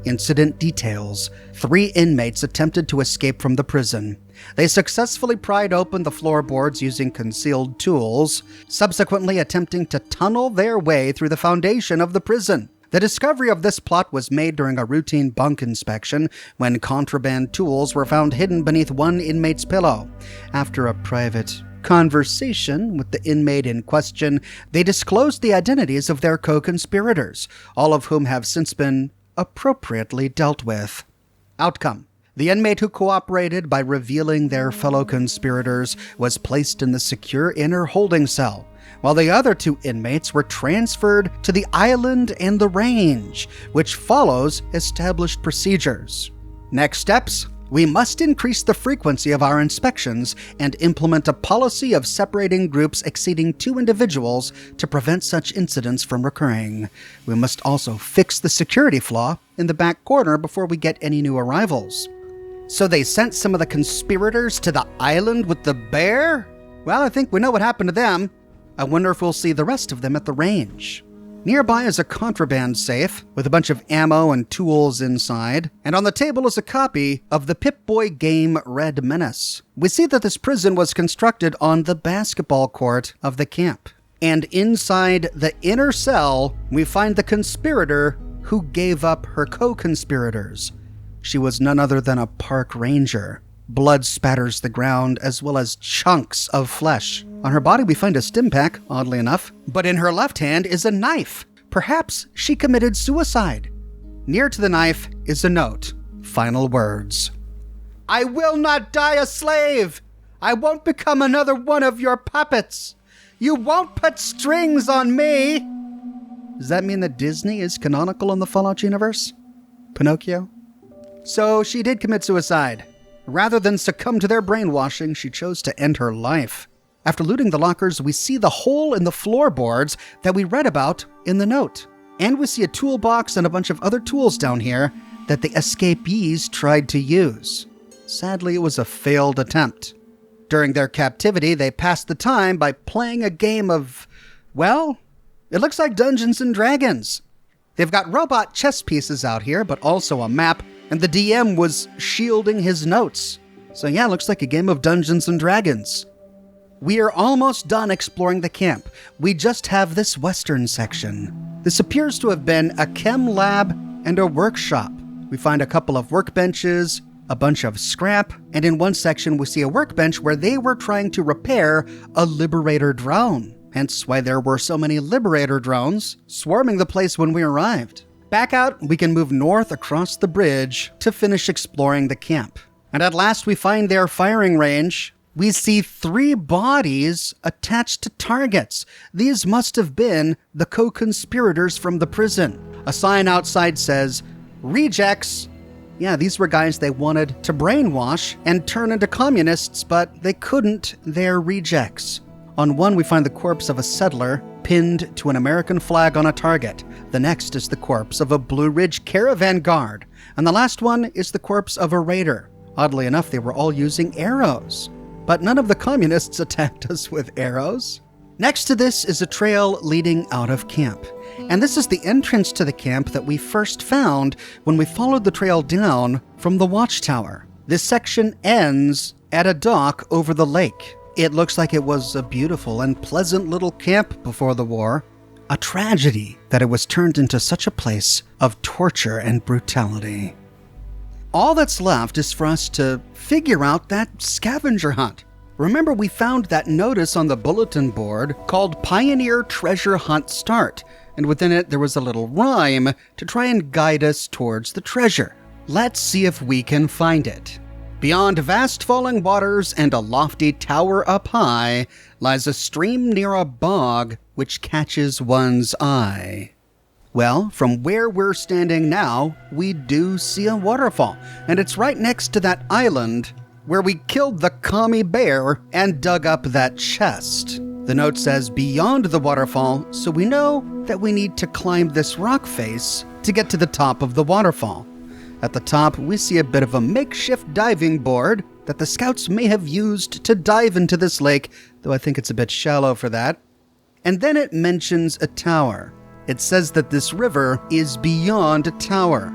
Incident details. 3 inmates attempted to escape from the prison. They successfully pried open the floorboards using concealed tools, subsequently attempting to tunnel their way through the foundation of the prison. The discovery of this plot was made during a routine bunk inspection when contraband tools were found hidden beneath one inmate's pillow. After a private conversation with the inmate in question, they disclosed the identities of their co-conspirators, all of whom have since been appropriately dealt with. Outcome: the inmate who cooperated by revealing their fellow conspirators was placed in the secure inner holding cell, while the other 2 inmates were transferred to the island and the range, which follows established procedures. Next steps: we must increase the frequency of our inspections and implement a policy of separating groups exceeding 2 individuals to prevent such incidents from recurring. We must also fix the security flaw in the back corner before we get any new arrivals. So they sent some of the conspirators to the island with the bear? Well, I think we know what happened to them. I wonder if we'll see the rest of them at the range. Nearby is a contraband safe with a bunch of ammo and tools inside, and on the table is a copy of the Pip-Boy game Red Menace. We see that this prison was constructed on the basketball court of the camp. And inside the inner cell, we find the conspirator who gave up her co-conspirators. She was none other than a park ranger. Blood spatters the ground, as well as chunks of flesh. On her body we find a stim pack, oddly enough, but in her left hand is a knife. Perhaps she committed suicide. Near to the knife is a note. Final words: I will not die a slave. I won't become another one of your puppets. You won't put strings on me. Does that mean that Disney is canonical in the Fallout universe? Pinocchio? So she did commit suicide. Rather than succumb to their brainwashing, she chose to end her life. After looting the lockers, we see the hole in the floorboards that we read about in the note. And we see a toolbox and a bunch of other tools down here that the escapees tried to use. Sadly, it was a failed attempt. During their captivity, they passed the time by playing a game of, well, it looks like Dungeons and Dragons. They've got robot chess pieces out here, but also a map, and the DM was shielding his notes. So yeah, looks like a game of Dungeons and Dragons. We are almost done exploring the camp. We just have this western section. This appears to have been a chem lab and a workshop. We find a couple of workbenches, a bunch of scrap, and in one section we see a workbench where they were trying to repair a Liberator drone. Hence why there were so many Liberator drones swarming the place when we arrived. Back out, we can move north across the bridge to finish exploring the camp. And at last we find their firing range. We see 3 bodies attached to targets. These must have been the co-conspirators from the prison. A sign outside says, "Rejects." Yeah, these were guys they wanted to brainwash and turn into communists, but they couldn't. They're rejects. On one, we find the corpse of a settler pinned to an American flag on a target. The next is the corpse of a Blue Ridge caravan guard. And the last one is the corpse of a raider. Oddly enough, they were all using arrows. but none of the communists attacked us with arrows. Next to this is a trail leading out of camp. And this is the entrance to the camp that we first found when we followed the trail down from the watchtower. This section ends at a dock over the lake. It looks like it was a beautiful and pleasant little camp before the war. A tragedy that it was turned into such a place of torture and brutality. All that's left is for us to figure out that scavenger hunt. Remember, we found that notice on the bulletin board called Pioneer Treasure Hunt Start, and within it there was a little rhyme to try and guide us towards the treasure. Let's see if we can find it. Beyond vast falling waters and a lofty tower up high lies a stream near a bog which catches one's eye. Well, from where we're standing now, we do see a waterfall, and it's right next to that island where we killed the commie bear and dug up that chest. The note says beyond the waterfall, so we know that we need to climb this rock face to get to the top of the waterfall. At the top, we see a bit of a makeshift diving board that the scouts may have used to dive into this lake, though I think it's a bit shallow for that. And then it mentions a tower. It says that this river is beyond a tower.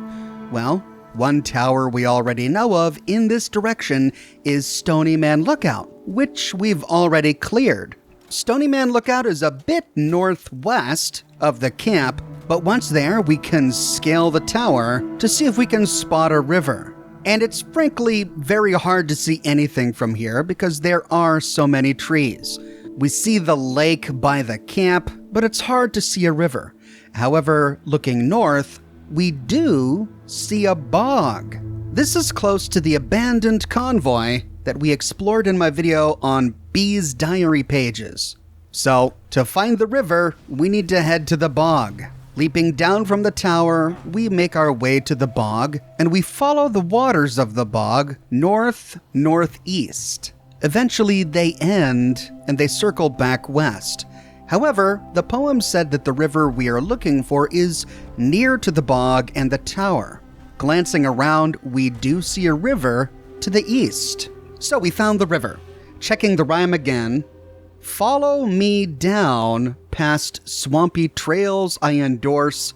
Well, one tower we already know of in this direction is Stony Man Lookout, which we've already cleared. Stony Man Lookout is a bit northwest of the camp, but once there, we can scale the tower to see if we can spot a river. And it's frankly very hard to see anything from here because there are so many trees. We see the lake by the camp, but it's hard to see a river. However, looking north, we do see a bog. This is close to the abandoned convoy that we explored in my video on Bee's diary pages. So, to find the river, we need to head to the bog. Leaping down from the tower, we make our way to the bog, and we follow the waters of the bog north-northeast. Eventually, they end, and they circle back west. However, the poem said that the river we are looking for is near to the bog and the tower. Glancing around, we do see a river to the east. So we found the river. Checking the rhyme again. Follow me down past swampy trails I endorse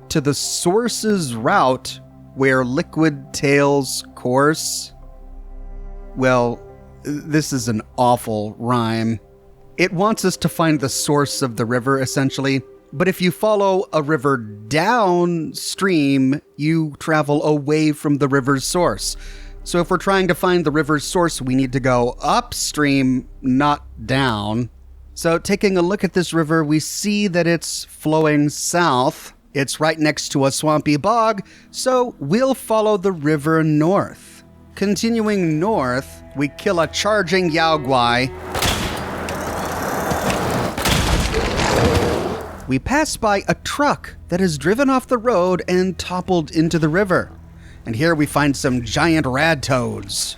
to the source's route where liquid tails course. Well, this is an awful rhyme. It wants us to find the source of the river, essentially. But if you follow a river downstream, you travel away from the river's source. So if we're trying to find the river's source, we need to go upstream, not down. So taking a look at this river, we see that it's flowing south. It's right next to a swampy bog, so we'll follow the river north. Continuing north, we kill a charging Yaoguai. We pass by a truck that has driven off the road and toppled into the river. And here we find some giant rad toads.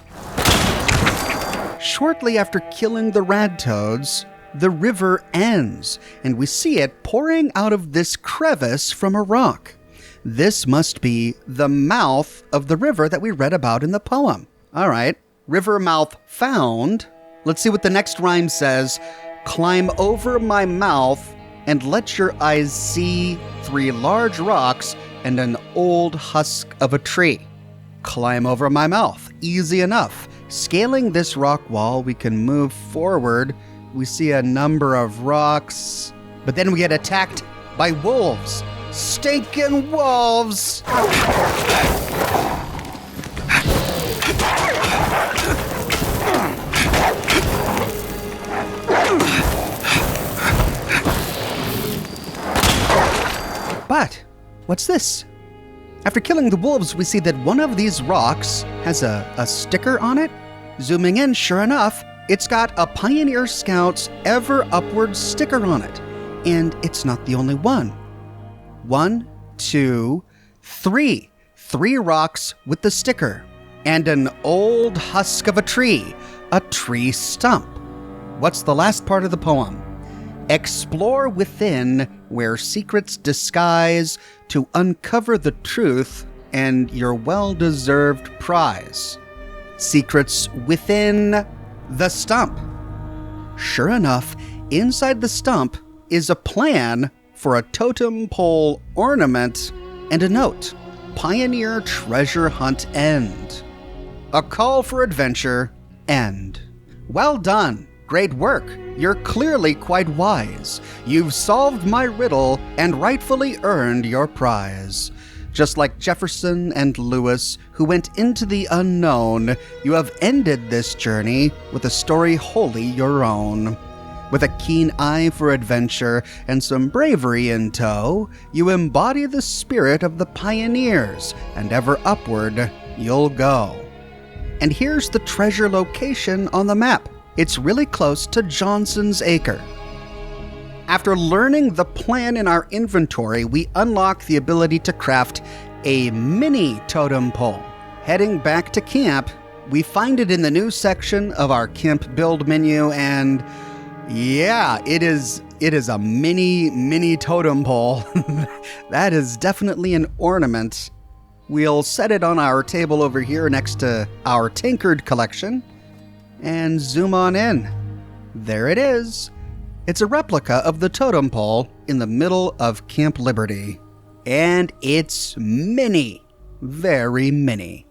Shortly after killing the rad toads, the river ends, and we see it pouring out of this crevice from a rock. This must be the mouth of the river that we read about in the poem. All right, river mouth found. Let's see what the next rhyme says. Climb over my mouth and let your eyes see 3 large rocks and an old husk of a tree. Climb over my mouth. Easy enough. Scaling this rock wall, we can move forward. We see a number of rocks, but then we get attacked by wolves. Stinking wolves! But, what's this? After killing the wolves, we see that one of these rocks has a sticker on it. Zooming in, sure enough, it's got a Pioneer Scouts Ever Upward sticker on it. And it's not the only one. 1, 2, 3. 3 rocks with the sticker. And an old husk of a tree stump. What's the last part of the poem? Explore within where secrets disguise to uncover the truth and your well-deserved prize. Secrets within the stump. Sure enough, inside the stump is a plan for a totem pole ornament and a note, Pioneer Treasure Hunt End. A call for adventure, end. Well done. Great work. You're clearly quite wise. You've solved my riddle and rightfully earned your prize. Just like Jefferson and Lewis, who went into the unknown, you have ended this journey with a story wholly your own. With a keen eye for adventure and some bravery in tow, you embody the spirit of the pioneers, and ever upward you'll go. And here's the treasure location on the map. It's really close to Johnson's Acre. After learning the plan in our inventory, we unlock the ability to craft a mini totem pole. Heading back to camp, we find it in the new section of our camp build menu, and yeah, it is a mini totem pole. That is definitely an ornament. We'll set it on our table over here next to our Tinkered collection and zoom on in. There it is. It's a replica of the totem pole in the middle of Camp Liberty. And it's mini. Very mini.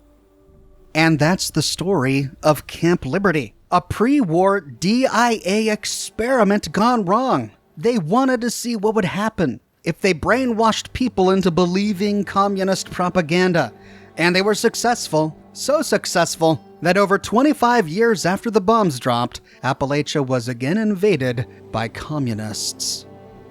And that's the story of Camp Liberty. A pre-war DIA experiment gone wrong. They wanted to see what would happen if they brainwashed people into believing communist propaganda. And they were successful. So successful that over 25 years after the bombs dropped, Appalachia was again invaded by communists.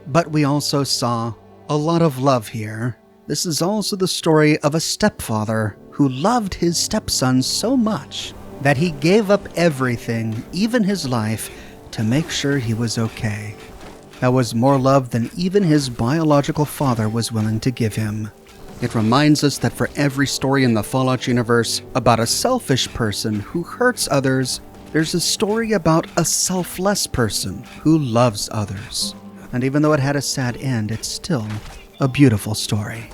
But we also saw a lot of love here. This is also the story of a stepfather who loved his stepson so much that he gave up everything, even his life, to make sure he was okay. That was more love than even his biological father was willing to give him. It reminds us that for every story in the Fallout universe about a selfish person who hurts others, there's a story about a selfless person who loves others. And even though it had a sad end, it's still a beautiful story.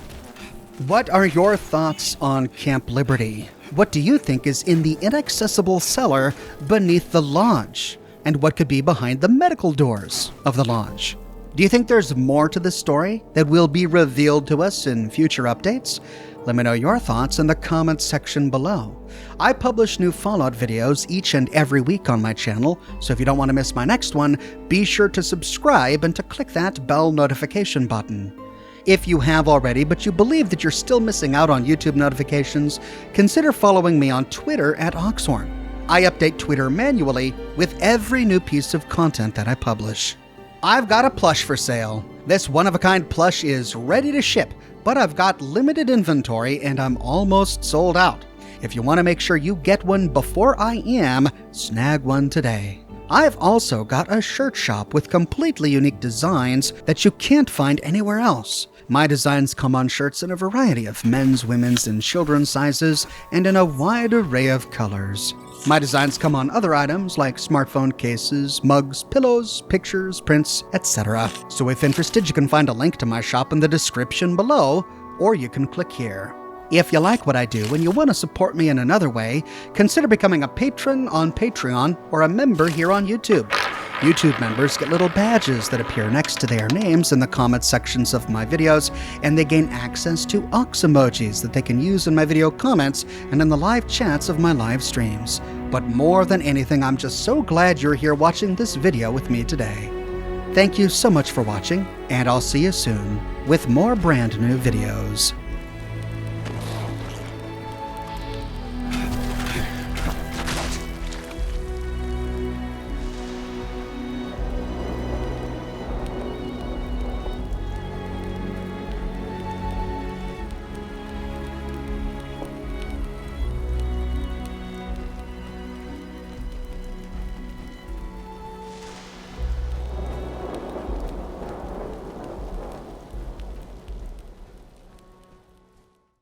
What are your thoughts on Camp Liberty? What do you think is in the inaccessible cellar beneath the lodge? And what could be behind the medical doors of the lodge? Do you think there's more to this story that will be revealed to us in future updates? Let me know your thoughts in the comments section below. I publish new Fallout videos each and every week on my channel, so if you don't want to miss my next one, be sure to subscribe and to click that bell notification button. If you have already, but you believe that you're still missing out on YouTube notifications, consider following me on Twitter at Oxhorn. I update Twitter manually with every new piece of content that I publish. I've got a plush for sale. This one-of-a-kind plush is ready to ship, but I've got limited inventory and I'm almost sold out. If you want to make sure you get one before I am, snag one today. I've also got a shirt shop with completely unique designs that you can't find anywhere else. My designs come on shirts in a variety of men's, women's, and children's sizes, and in a wide array of colors. My designs come on other items like smartphone cases, mugs, pillows, pictures, prints, etc. So if interested, you can find a link to my shop in the description below, or you can click here. If you like what I do and you want to support me in another way, consider becoming a patron on Patreon or a member here on YouTube. YouTube members get little badges that appear next to their names in the comment sections of my videos, and they gain access to ox emojis that they can use in my video comments and in the live chats of my live streams. But more than anything, I'm just so glad you're here watching this video with me today. Thank you so much for watching, and I'll see you soon with more brand new videos.